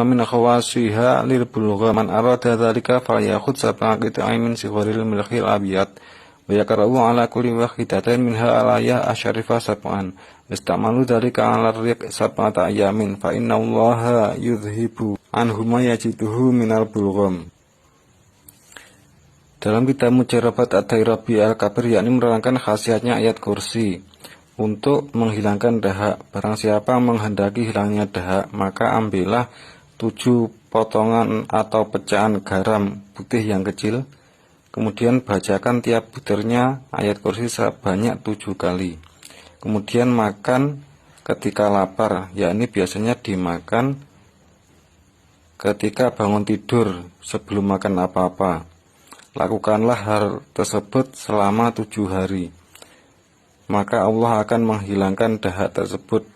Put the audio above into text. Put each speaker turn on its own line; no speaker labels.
min khawasiha lil bulugha man arada dzalika falyakhudh sab'a qita'in min sigharil milhil abiyat wa yakrahu ala kulli wahidatin minha alayah asyarifa sab'an istamalu dzalika ala riq sab'ata ayamin fa inna allaha yudhibu anhu ma yajiduhu minal bulgham. Dalam kitab Mujarabat Ad-Dairabi Al-Kabir, yakni menerangkan khasiatnya ayat kursi untuk menghilangkan dahak. Barang siapa menghendaki hilangnya dahak, maka ambillah 7 potongan atau pecahan garam putih yang kecil, kemudian bacakan tiap butirnya ayat kursi sebanyak 7 kali. Kemudian makan ketika lapar, yakni biasanya dimakan ketika bangun tidur sebelum makan apa-apa. Lakukanlah hal tersebut selama 7 hari, maka Allah akan menghilangkan dahak tersebut